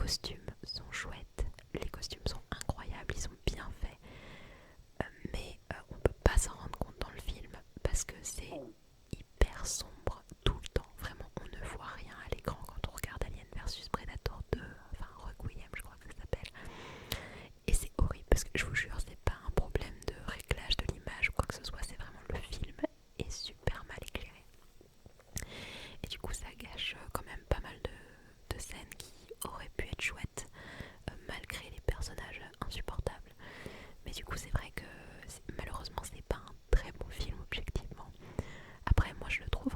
costumes sont chouettes, les costumes sont incroyables, ils sont bien faits, mais on peut pas s'en rendre compte dans le film parce que c'est hyper sombre tout le temps. Vraiment, on ne voit rien à l'écran quand on regarde Alien versus Predator 2, enfin Requiem, je crois que ça s'appelle. Et c'est horrible parce que je vous jure, c'est pas un problème de réglage de l'image ou quoi que ce soit, c'est vraiment le film est super mal éclairé. Et du coup, ça gâche quand même pas mal de scènes qui auraient pu être chouettes malgré les personnages insupportables. Mais du coup, c'est vrai que malheureusement, c'est pas un très bon film objectivement. Après, moi je le trouve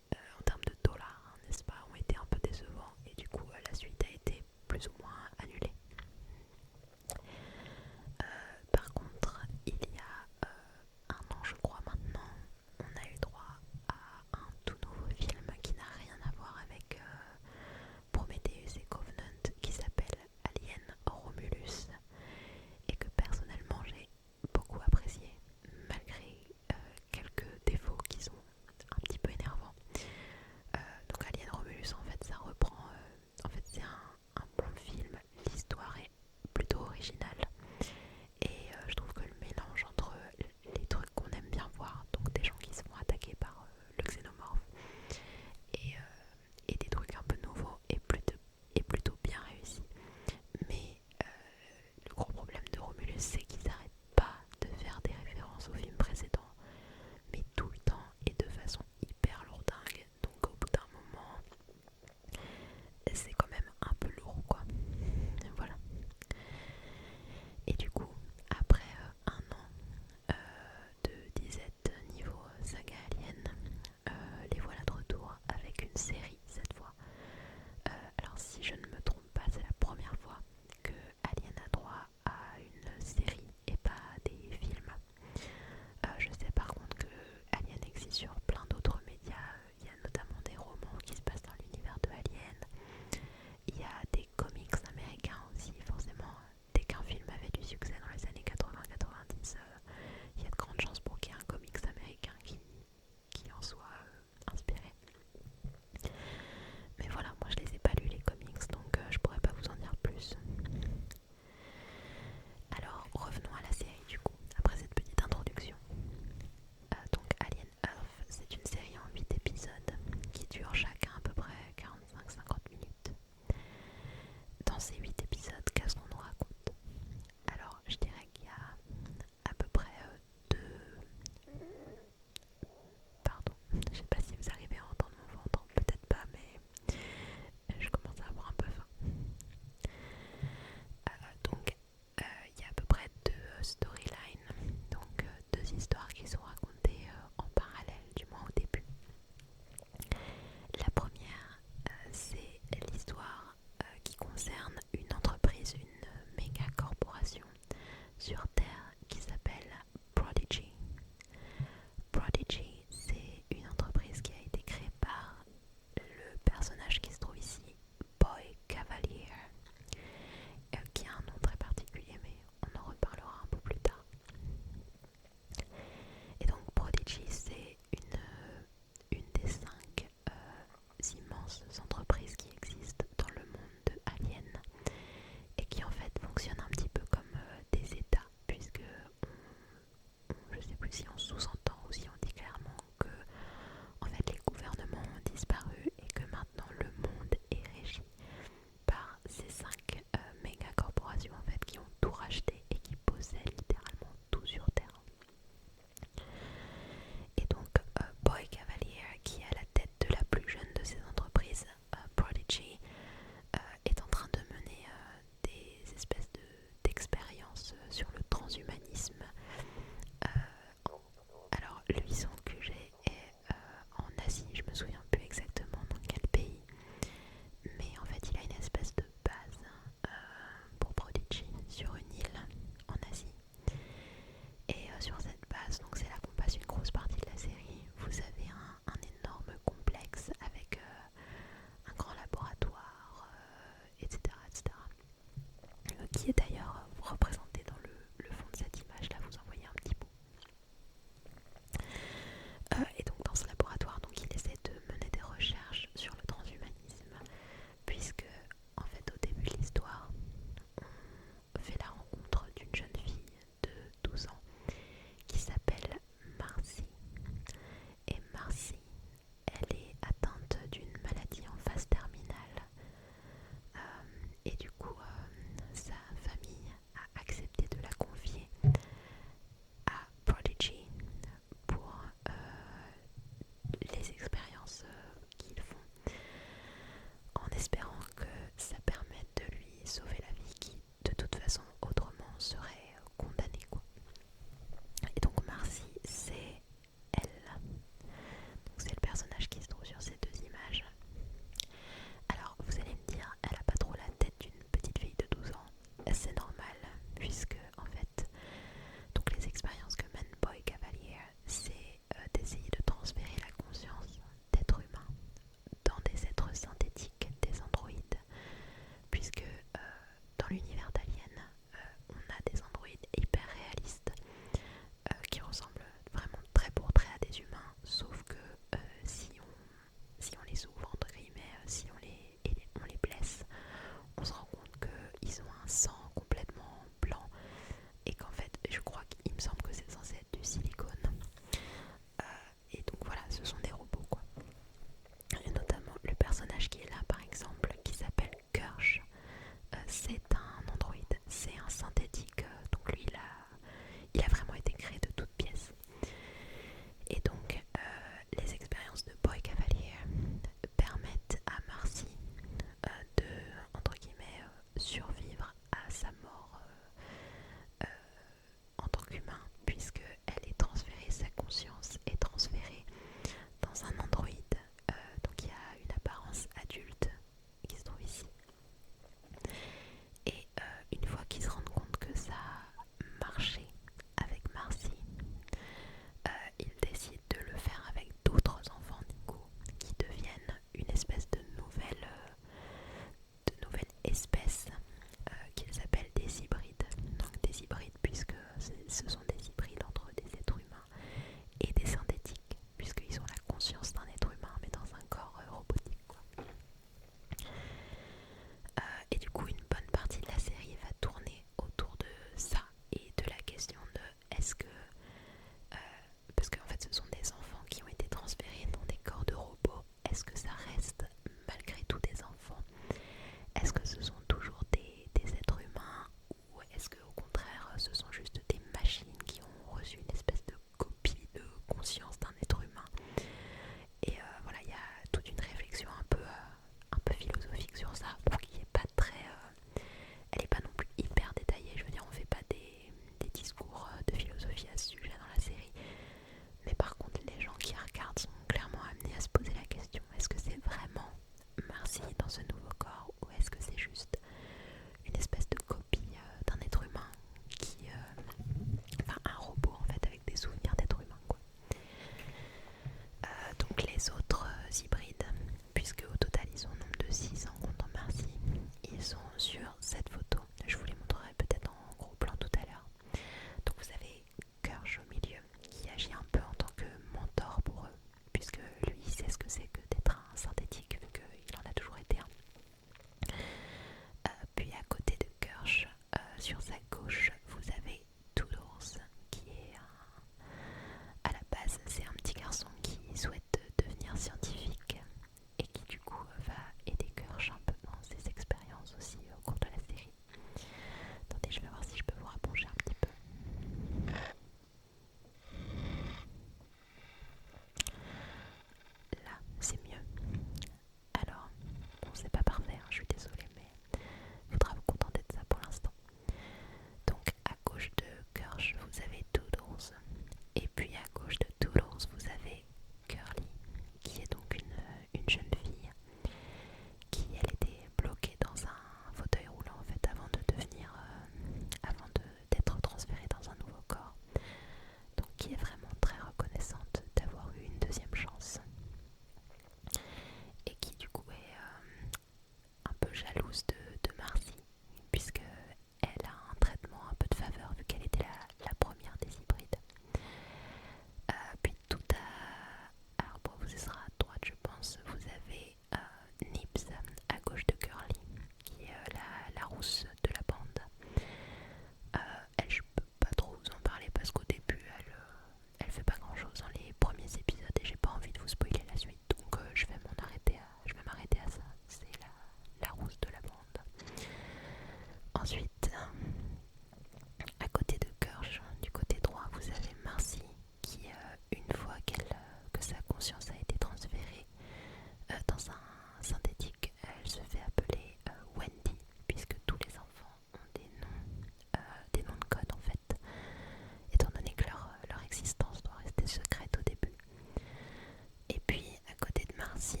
Et puis à côté de Marcy,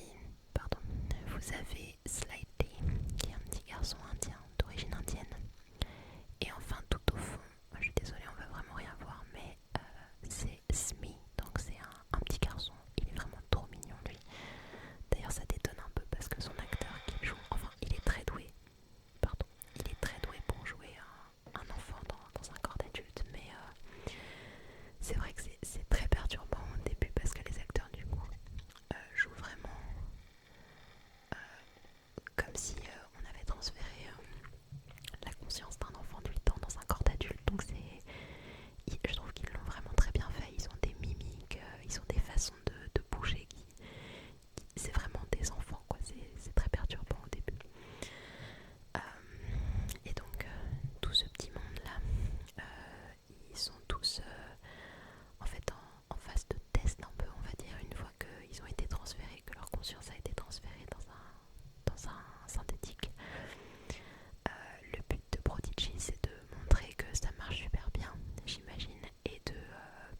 pardon, vous avez Slightly, qui est un petit garçon indien d'origine indienne. Et enfin tout au fond, je suis désolée, on va vraiment rien voir, mais c'est Smee, donc c'est un petit garçon. Il est vraiment trop mignon lui. D'ailleurs ça détonne un peu parce que son acteur qui joue, enfin il est très doué, pardon, il est très doué pour jouer un enfant dans un corps d'adulte, mais c'est vrai que c'est très perturbant au début parce que les acteurs du coup jouent vraiment comme si on avait transféré la conscience d'un enfant du temps dans un corps d'adulte. Donc je trouve qu'ils l'ont vraiment très bien fait. Ils ont des mimiques, ils ont des façons de bouger c'est vraiment des enfants quoi. C'est très perturbant au début. Et donc tout ce petit monde là, ils sont tous en fait en phase de test un peu, on va dire, une fois qu'ils ont été transférés, que leur conscience a été transférée dans un synthétique. Le but de Prodigy, c'est de montrer que ça marche super bien, j'imagine, et de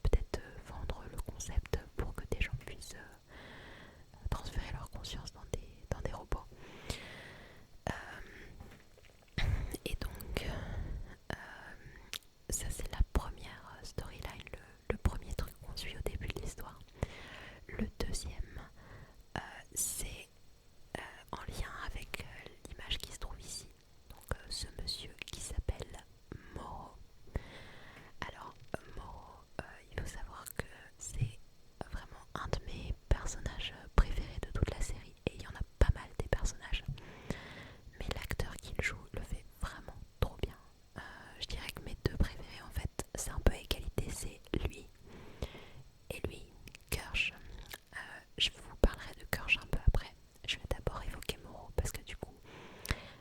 peut-être vendre le concept pour que des gens puissent transférer leur conscience dans des robots. Et donc, ça c'est la première storyline, le premier truc qu'on suit au début de l'histoire. Le deuxième, c'est en lien avec l'image qui se trouve ici. Donc ce monsieur qui s'appelle Moro. Alors Moro, il faut savoir que c'est vraiment un de mes personnages préférés de toute la série. Et il y en a pas mal des personnages. Mais l'acteur qu'il joue le fait vraiment trop bien. Je dirais que mes deux préférés en fait, c'est un peu à égalité, c'est lui et lui, Kirsch. Je vous parlerai de Kirsch un peu après. Je vais d'abord évoquer Moro parce que du coup,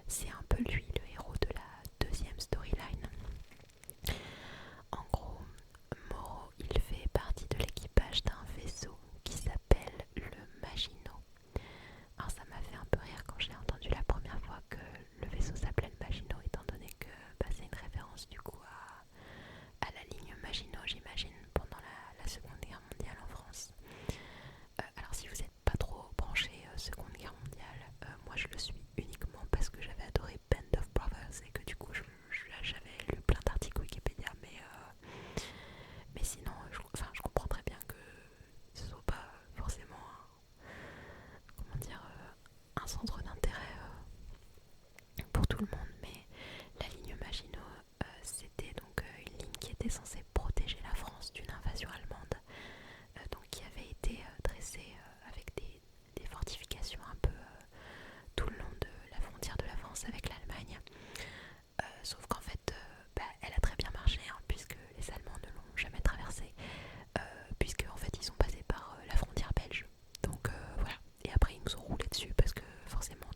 c'est un peu lui le héros de la deuxième storyline. En gros, Moro, il fait partie de l'équipage d'un vaisseau qui s'appelle le Maginot. Alors ça m'a fait un peu rire quand j'ai entendu la première fois que le vaisseau s'appelait le Maginot, étant donné que c'est une référence du coup à la ligne Maginot, j'imagine, pendant la Seconde Guerre mondiale en France. Alors si vous n'êtes pas trop branché Seconde Guerre mondiale, moi je le suis uniquement parce que j'avais adoré Band of Brothers et que du coup j'avais lu plein d'articles Wikipédia, mais sinon je comprends très bien que ce soit pas forcément un centre d'intérêt pour tout le monde, mais la ligne Maginot c'était donc une ligne qui était censée protéger la France d'une invasion allemande, donc qui avait été dressée avec des fortifications un peu tout le long de la frontière de la France avec l'Allemagne. Sauf qu'en fait, elle a très bien marché, hein, puisque les Allemands ne l'ont jamais traversée, puisque en fait ils sont passés par la frontière belge. Donc voilà. Et après ils nous ont roulé dessus parce que forcément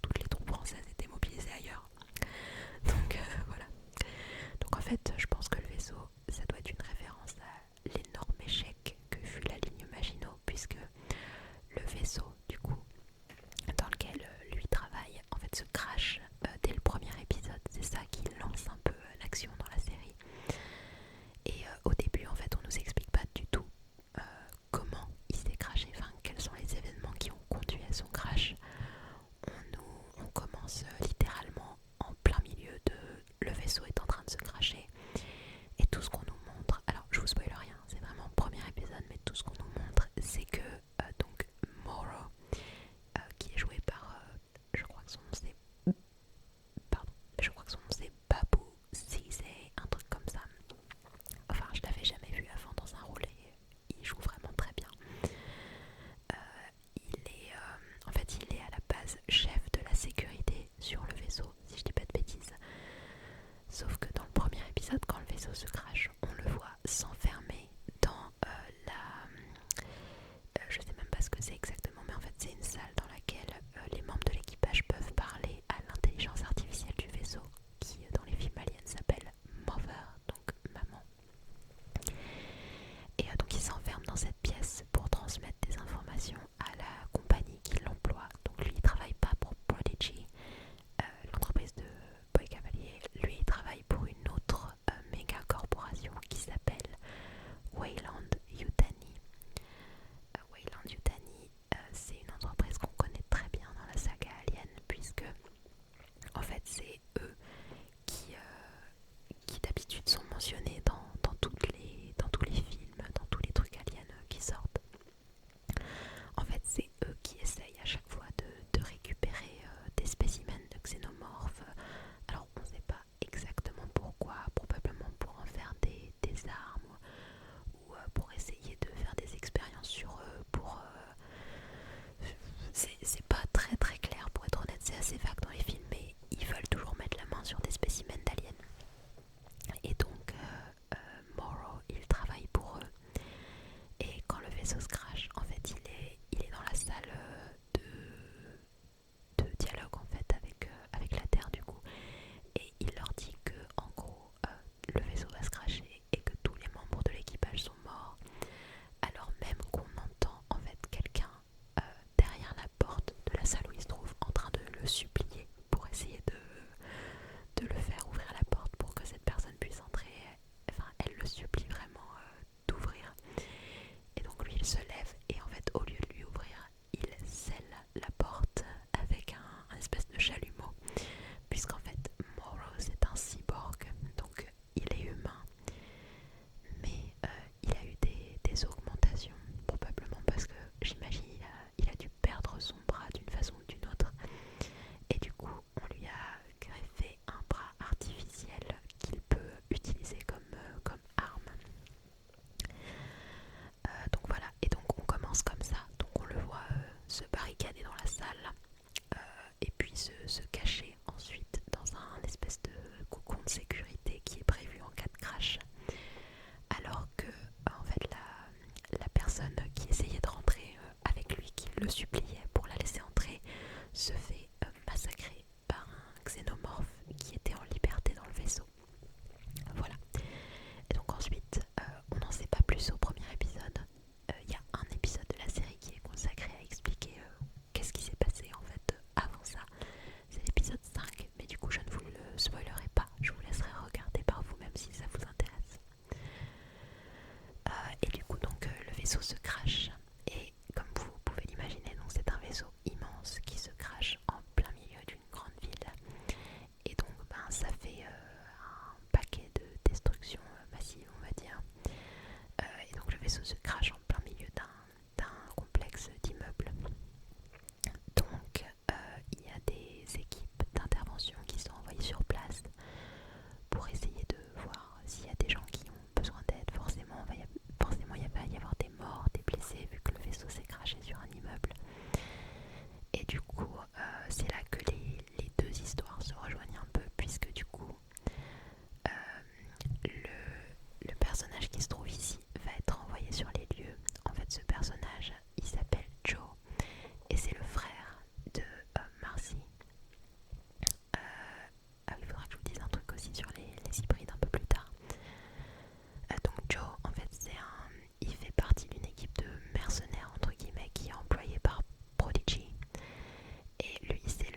supplier pour essayer de le faire ouvrir la porte pour que cette personne puisse entrer. Enfin, elle le supplie vraiment d'ouvrir. Et donc lui il se lève et en fait au lieu de lui ouvrir, il scelle la porte avec un espèce de chalumeau, puisqu'en fait Morrow c'est un cyborg, donc il est humain, mais il a eu des augmentations, probablement parce que j'imagine il a dû perdre son bras d'une façon ou d'une autre, et du coup on lui a greffé un bras artificiel qu'il peut utiliser comme arme. Donc voilà, et donc on commence comme ça, donc on le voit se barricader dans la salle, et puis se cacher ensuite dans un espèce de cocon de sécurité qui est prévu en cas de crash, alors que en fait la personne qui essayait de rentrer avec lui, qui le suppliait pour la laisser entrer, se fait massacrer par un xénomorphe qui était en liberté dans le vaisseau. Voilà. Et donc ensuite, on n'en sait pas plus au premier épisode. Il y a un épisode de la série qui est consacré à expliquer qu'est-ce qui s'est passé en fait avant ça. C'est l'épisode 5, mais du coup je ne vous le spoilerai pas. Je vous laisserai regarder par vous-même si ça vous intéresse. Et du coup donc le vaisseau se crache. Et comme vous pouvez l'imaginer, donc c'est un vaisseau immense qui se crache en plein milieu d'une grande ville. Et donc ça fait un paquet de destruction massive, on va dire. Et donc le vaisseau se crache en plein milieu d'un complexe d'immeubles. Donc il y a des équipes d'intervention qui sont envoyées sur place pour essayer de voir s'il y a des gens qui ont besoin d'aide. Forcément il va y avoir des morts, des blessés vu que le vaisseau s'est crashé sur un immeuble. Et du coup c'est là que les deux histoires se rejoignent un peu, puisque du coup le personnage qui se trouve ici va être envoyé sur les lieux. En fait, ce personnage, il s'appelle Joe et c'est le frère de Marcy. Il faudra que je vous dise un truc aussi sur les hybrides un peu plus tard. Donc Joe, en fait, il fait partie d'une équipe de mercenaires entre guillemets qui est employée par Prodigy. Et lui, c'est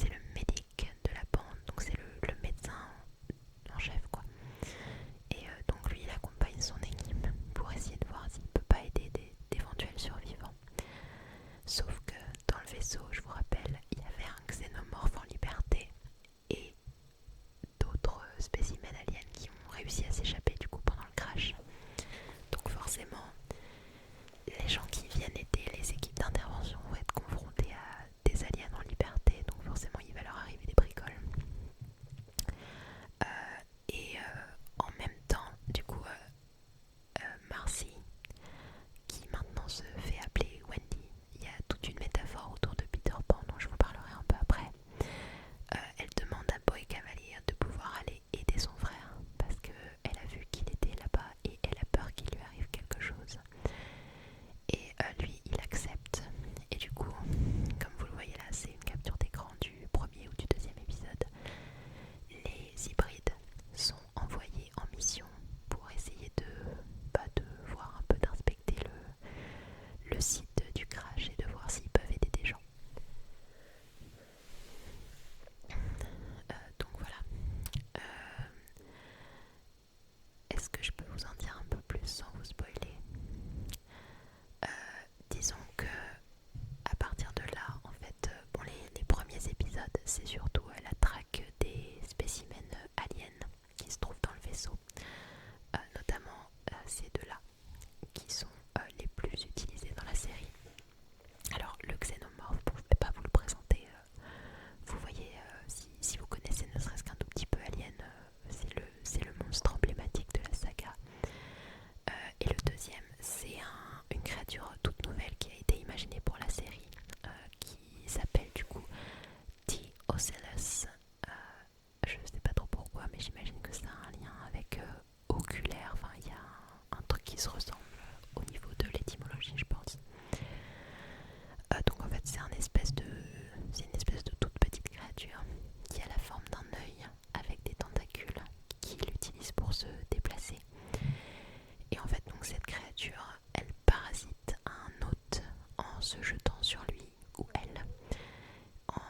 le médic de la bande, donc c'est le médecin en chef quoi. Et donc lui il accompagne son équipe pour essayer de voir s'il peut pas aider d'éventuels survivants. Sauf que dans le vaisseau, je vous rappelle, il y avait un xénomorphe en liberté et d'autres spécimens aliens qui ont réussi à s'échapper du coup pendant le crash. Donc forcément, les gens qui viennent aider les équipes d'intervention vont être confrontés à des aliens en liberté, donc forcément il va leur arriver des bricoles. Et en même temps, du coup, Marcy, qui maintenant se fait appeler Wendy, il y a toute une métaphore autour de Peter Pan dont je vous parlerai un peu après. Elle demande à Boy Cavalier de pouvoir aller aider son frère parce qu'elle a vu qu'il était là-bas et elle a peur qu'il lui arrive quelque chose. Et lui, il accepte. Et du coup, comme vous le voyez là, c'est une capture d'écran du premier ou du deuxième épisode. Les hybrides sont envoyés en mission pour essayer de voir un peu, d'inspecter le site du crash et de voir s'ils peuvent aider des gens. Donc voilà. Est-ce que je peux vous en dire un peu plus sans vous spoiler? Disons que à partir de là, en fait, les premiers épisodes, c'est surtout la traque des spécimens aliens qui se trouvent dans le vaisseau, notamment ces deux-là, qui sont les plus utilisés dans la série. Alors, le xénomorphe, je ne vais pas vous le présenter, vous voyez, si vous connaissez ne serait-ce qu'un tout petit peu Alien, c'est le monstre emblématique de la saga. Et le deuxième, c'est une créature toute nouvelle qui a été imaginée pour la série, qui s'appelle du coup T-Ocellus. Je sais pas trop pourquoi, mais j'imagine que ça a un lien avec oculaire. Enfin, il y a un truc qui se ressemble au niveau de l'étymologie, je pense. Donc en fait, c'est une espèce de toute petite créature qui a la forme d'un œil avec des tentacules qu'il utilise pour se déplacer. Et en fait, donc cette créature, elle parasite un hôte en se jetant sur lui ou elle, en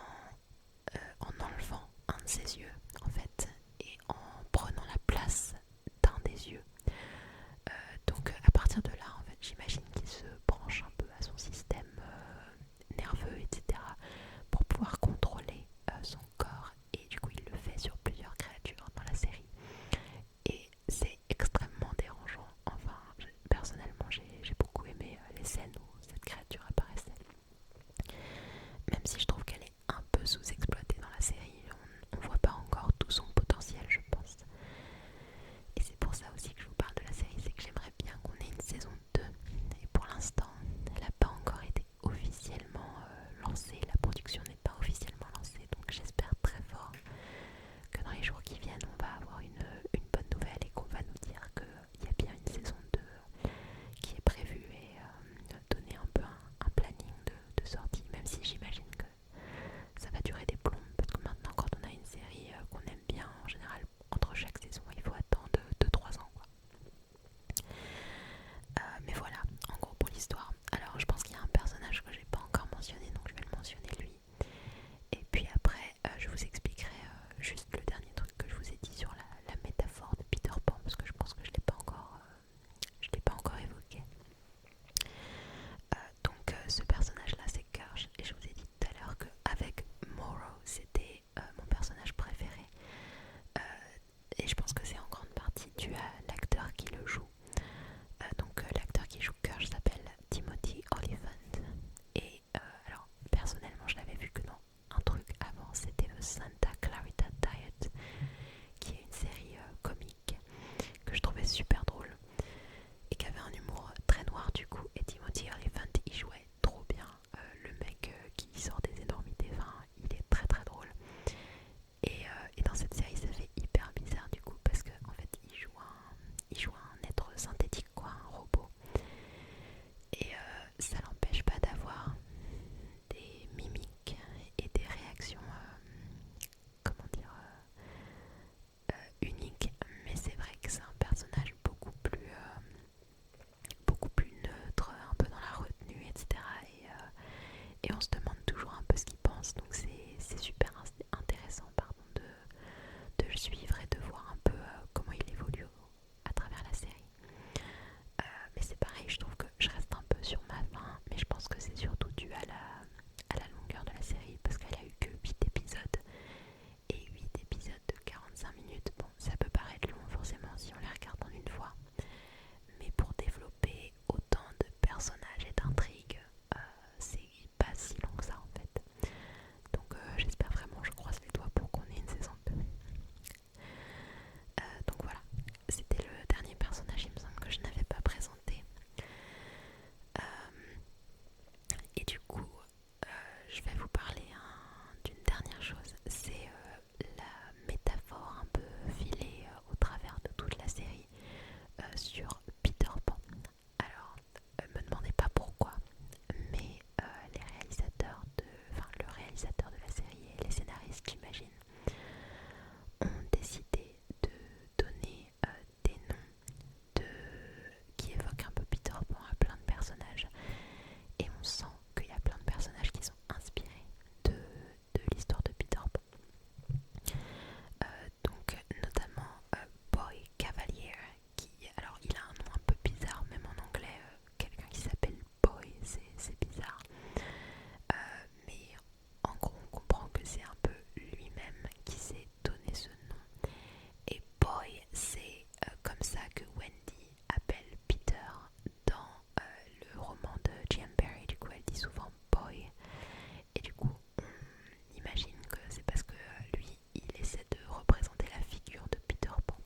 mentionné, donc je vais le mentionner lui. Et puis après, je vous expliquerai juste le dernier truc que je vous ai dit sur la métaphore de Peter Pan, parce que je pense que je ne l'ai pas encore évoqué. Donc ce personnage-là, c'est Kirsch, et je vous ai dit tout à l'heure qu'avec Morrow, c'était mon personnage préféré. Et je pense que c'est en grande partie dû à l'acteur qui le joue. Donc l'acteur qui joue Kirsch s'appelle Timothy Olyphant. Et alors personnellement je l'avais vu que dans un truc avant, c'était le Santa Clarita Diet, qui est une série comique que je trouvais super drôle et qui avait un humour très noir du coup. Et Timothy Olyphant il jouait trop bien, le mec qui sort des énormités, enfin il est très très drôle. Et dans cette série ça fait hyper bizarre du coup parce qu'en fait il joue un être synthétique quoi, un robot. Et ça l'empêche pas d'avoir des mimiques et des réactions, comment dire, uniques. Mais c'est vrai que c'est un personnage beaucoup plus neutre, un peu dans la retenue, etc. Et on se demande toujours un peu ce qu'il pense. Donc c'est super intéressant de le suivre et de voir un peu comment il évolue à travers la série. Mais c'est pareil, je trouve que je reste un peu sur ma faim, mais je pense que c'est surtout dû à la longueur de la série, parce qu'elle a eu que 8 épisodes, et 8 épisodes de 45 minutes, bon, ça peut paraître long forcément si on les regarde en une fois, mais pour développer autant de personnages et d'intrigues, c'est pas si long que ça en fait. Donc j'espère vraiment, je croise les doigts pour qu'on ait une saison 2. Donc voilà, c'était le dernier personnage, il me semble que je n'avais pas présenté. Et du coup, je vais vous parler d'une dernière chose, c'est la métaphore un peu filée au travers de toute la série sur Peter Pan. Alors, me demandez pas pourquoi, mais le réalisateur de la série et les scénaristes, j'imagine, ont décidé de donner des noms qui évoquent un peu Peter Pan à plein de personnages. Et on sent qu'il y a plein de personnages qui sont inspirés de l'histoire de Peter Pan. Donc notamment Boy Cavalier, qui, alors il a un nom un peu bizarre, même en anglais, quelqu'un qui s'appelle Boy, c'est bizarre. Mais en gros on comprend que c'est un peu lui-même qui s'est donné ce nom. Et Boy, c'est comme ça que Wendy appelle Peter dans le roman de J.M. Barrie. Du coup elle dit souvent Boy, et du coup on imagine que c'est parce que lui il essaie de représenter la figure de Peter Pan.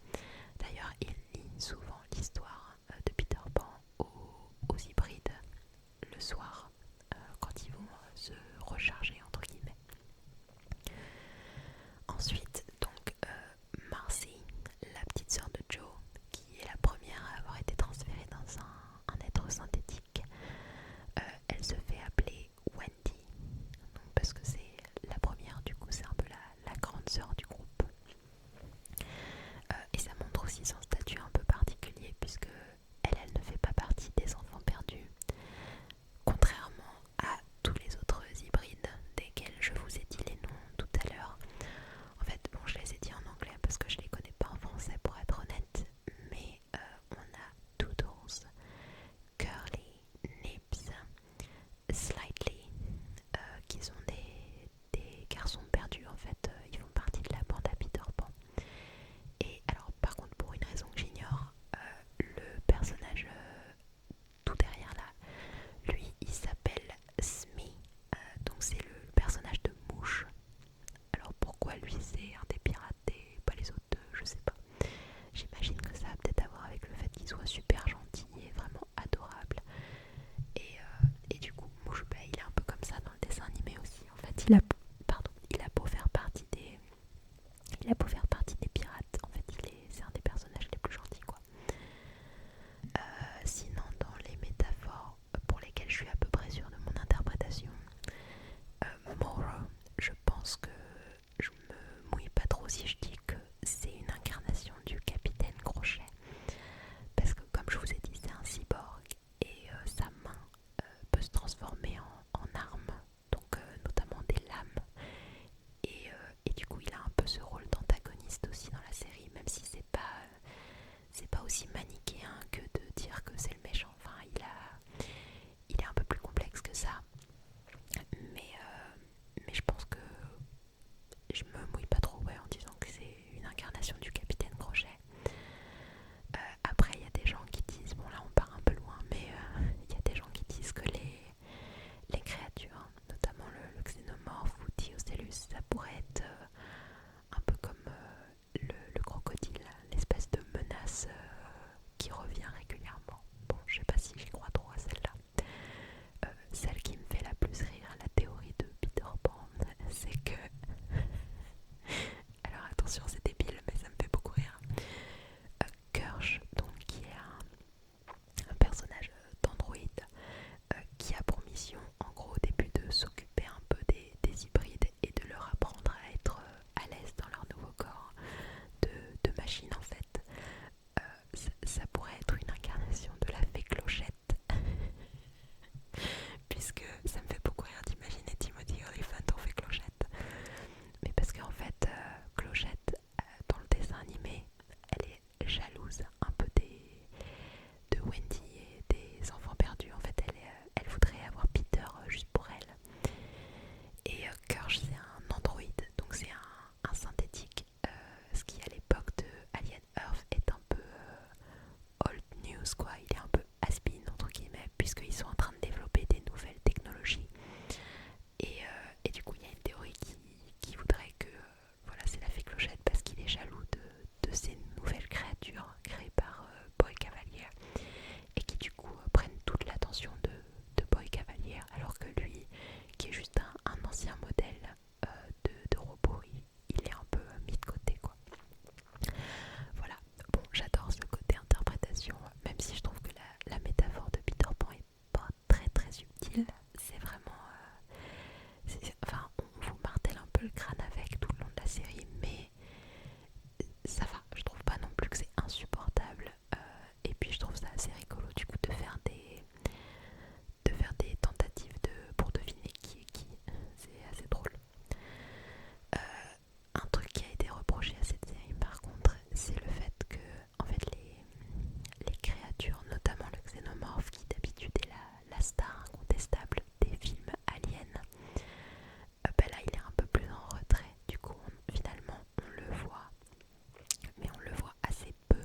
D'ailleurs il lit souvent l'histoire de Peter Pan aux hybrides le soir, quand ils vont se recharger entre guillemets. Ensuite donc Marcy, la petite sœur de Joe, qui est la première à avoir été transférée dans un être synthétique, elle se fait appeler Wendy, donc parce que c'est la première, du coup c'est un peu la grande sœur du groupe. Et ça montre aussi son statut un peu particulier, puisque elle ne fait pas partie des enfants perdus, contrairement à tous les autres hybrides puisque ça me fait beaucoup rire d'imaginer Timothy Olyphant en fait Clochette. Mais parce qu'en fait, Clochette, dans le dessin animé, elle est jalouse un peu de Wendy et des enfants perdus. En fait, elle voudrait avoir Peter juste pour elle. Et Kirsch, c'est un androïde, donc c'est un synthétique, ce qui à l'époque de Alien Earth est un peu old news, quoi. Il est un peu has-been, entre guillemets, puisqu'ils sont en train de développer des nouvelles technologies. Et du coup, il y a une théorie qui voudrait que voilà, c'est la fée Clochette parce qu'il est jaloux de ces nouvelles créatures créées par Boy Cavalier et qui du coup prennent toute l'attention de Boy Cavalier, alors que lui, qui est juste un ancien modèle de robot, il est un peu mis de côté, quoi. Voilà, bon, j'adore ce côté interprétation, même si je trouve que la métaphore de Peter Pan est pas très très subtile. C'est vraiment enfin, on vous martèle un peu le crâne avec tout le long de la série, mais ça va, je trouve pas non plus que c'est insupportable. Et puis je trouve ça assez rigolo du coup de faire des tentatives pour deviner qui est qui. C'est assez drôle. Un truc qui a été reproché à cette série par contre, c'est le fait que en fait les créatures, notamment le xénomorphe qui d'habitude est la star incontestable des films aliens, bah là il est un peu plus en retrait. Du coup finalement on le voit, mais on le voit assez peu,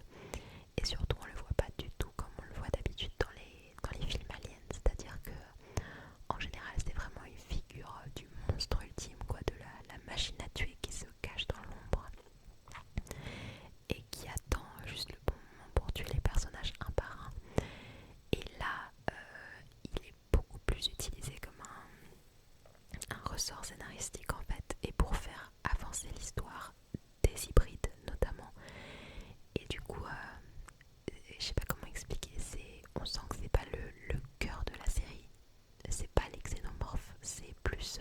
et surtout on le voit pas du tout comme on le voit d'habitude dans les films aliens. C'est-à-dire que en général c'est vraiment une figure du monstre ultime, quoi, de la machine à tuer qui se cache dans l'ombre et qui attend juste le bon moment pour tuer les personnages un par un. Et là il est beaucoup plus utilisé comme un ressort scénaristique en fait, et pour faire avancer l'histoire des hybrides notamment. Et du coup je sais pas comment expliquer, on sent que c'est pas le cœur de la série, c'est pas les xénomorphes, c'est plus